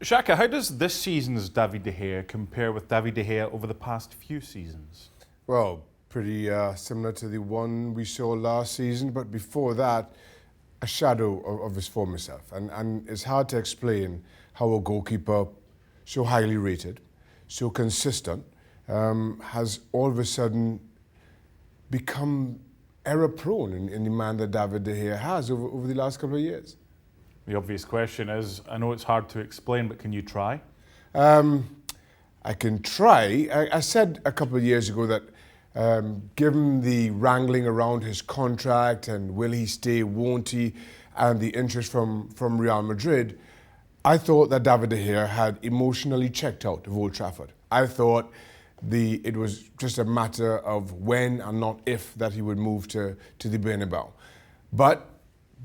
Shaka, how does this season's David De Gea compare with David De Gea over the past few seasons? Well, pretty similar to the one we saw last season, but before that, a shadow of his former self. And it's hard to explain how a goalkeeper so highly rated, so consistent, has all of a sudden become error-prone in the man that David De Gea has over the last couple of years. The obvious question is, I know it's hard to explain, but can you try? I can try. I said a couple of years ago that given the wrangling around his contract and will he stay, won't he, and the interest from Real Madrid, I thought that David De Gea had emotionally checked out of Old Trafford. I thought it was just a matter of when and not if that he would move to the Bernabeu. But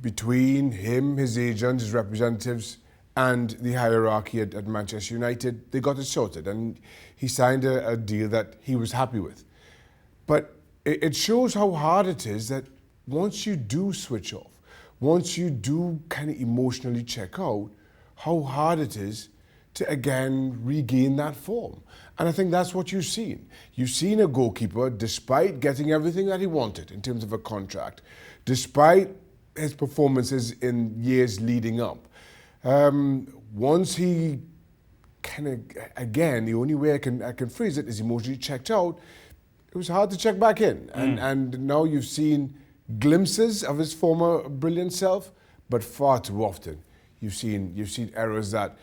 between him, his agents, his representatives, and the hierarchy at Manchester United, they got it sorted, and he signed a deal that he was happy with. But it shows how hard it is that once you do switch off, once you do kind of emotionally check out, how hard it is to again regain that form. And I think that's what you've seen. You've seen a goalkeeper, despite getting everything that he wanted in terms of a contract, despite his performances in years leading up, once he kind of, again, the only way I can phrase it is emotionally checked out, it was hard to check back in. And now you've seen glimpses of his former brilliant self, but far too often you've seen errors that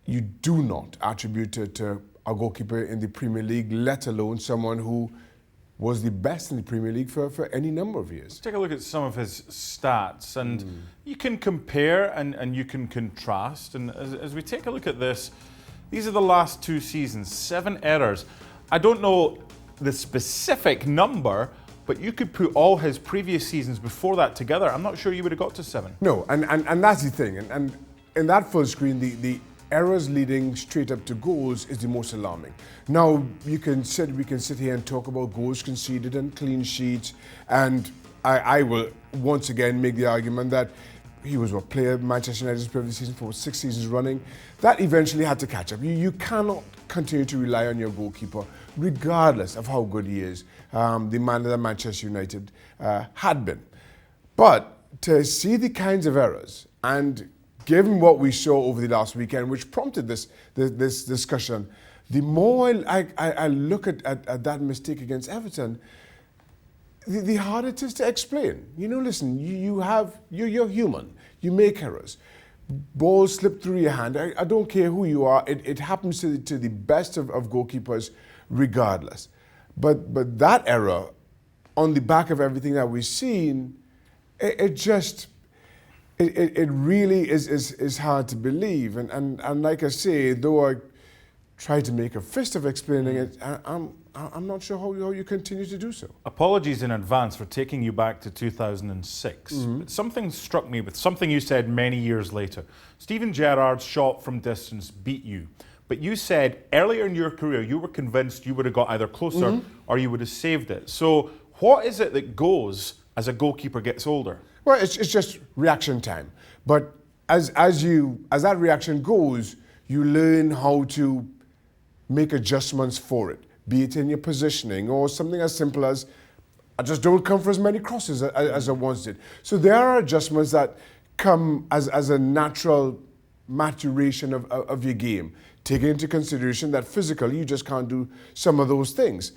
you do not attribute to a goalkeeper in the Premier League, let alone someone who was the best in the Premier League for any number of years. Let's take a look at some of his stats, and you can compare and you can contrast. And as we take a look at this, these are the last two seasons, 7 errors. I don't know the specific number, but you could put all his previous seasons before that together. I'm not sure you would have got to 7. No, and that's the thing. And in that full screen, the errors leading straight up to goals is the most alarming. Now, we can sit here and talk about goals conceded and clean sheets, and I will once again make the argument that he was a player Manchester United's previous season for 6 seasons running. That eventually had to catch up. You cannot continue to rely on your goalkeeper, regardless of how good he is, the man that Manchester United had been. But to see the kinds of errors, and given what we saw over the last weekend, which prompted this discussion, the more I look at that mistake against Everton, the harder it is to explain. You know, listen, you're human. You make errors. Balls slip through your hand. I don't care who you are. It happens to the best of goalkeepers, regardless. But that error, on the back of everything that we've seen, it really is hard to believe. And like I say, though I try to make a fist of explaining it, I'm not sure how you continue to do so. Apologies in advance for taking you back to 2006. But something struck me with something you said many years later. Steven Gerrard's shot from distance beat you. But you said earlier in your career you were convinced you would have got either closer or you would have saved it. So what is it that goes as a goalkeeper gets older? Well, it's just reaction time. But as that reaction goes, you learn how to make adjustments for it, be it in your positioning or something as simple as, I just don't come for as many crosses as I once did. So there are adjustments that come as a natural maturation of your game, taking into consideration that physically you just can't do some of those things.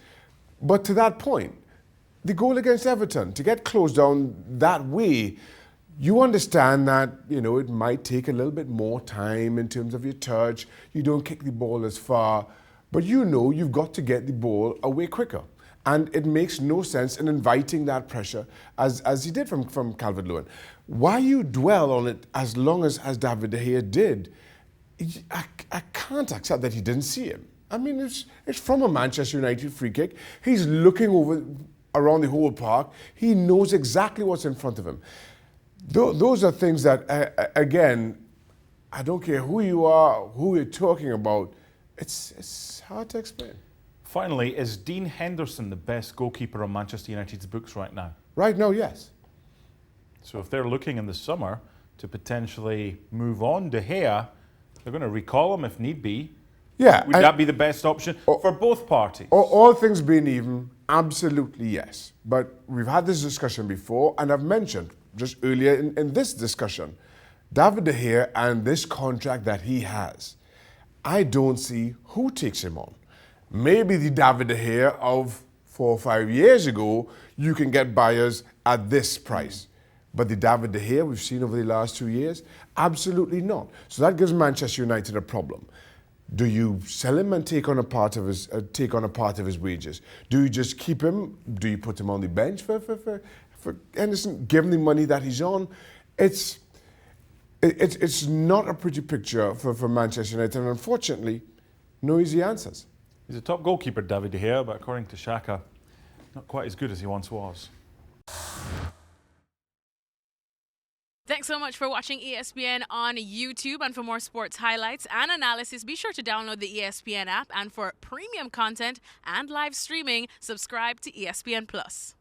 But to that point, the goal against Everton, to get closed down that way, you understand that, you know, it might take a little bit more time in terms of your touch. You don't kick the ball as far, but you know you've got to get the ball away quicker. And it makes no sense in inviting that pressure as he did from Calvert-Lewin. Why you dwell on it as long as David De Gea did, I can't accept that he didn't see him. I mean, it's from a Manchester United free kick. He's looking around the whole park. He knows exactly what's in front of him. Those are things that, again, I don't care who you are, who you're talking about, it's hard to explain. Finally, is Dean Henderson the best goalkeeper on Manchester United's books right now? Right now, yes. So if they're looking in the summer to potentially move on De Gea, They're going to recall him if need be. Yeah. Would that be the best option for both parties? All things being even, absolutely yes. But we've had this discussion before, and I've mentioned just earlier in this discussion, David De Gea and this contract that he has, I don't see who takes him on. Maybe the David De Gea of 4 or 5 years ago, you can get buyers at this price. But the David De Gea we've seen over the last 2 years, absolutely not. So that gives Manchester United a problem. Do you sell him and take on a part of his wages? Do you just keep him? Do you put him on the bench for Henderson? Give him the money that he's on. It's not a pretty picture for Manchester United, and unfortunately, no easy answers. He's a top goalkeeper, David De Gea, but according to Shaka, not quite as good as he once was. Thanks so much for watching ESPN on YouTube. And for more sports highlights and analysis, be sure to download the ESPN app. And for premium content and live streaming, subscribe to ESPN Plus.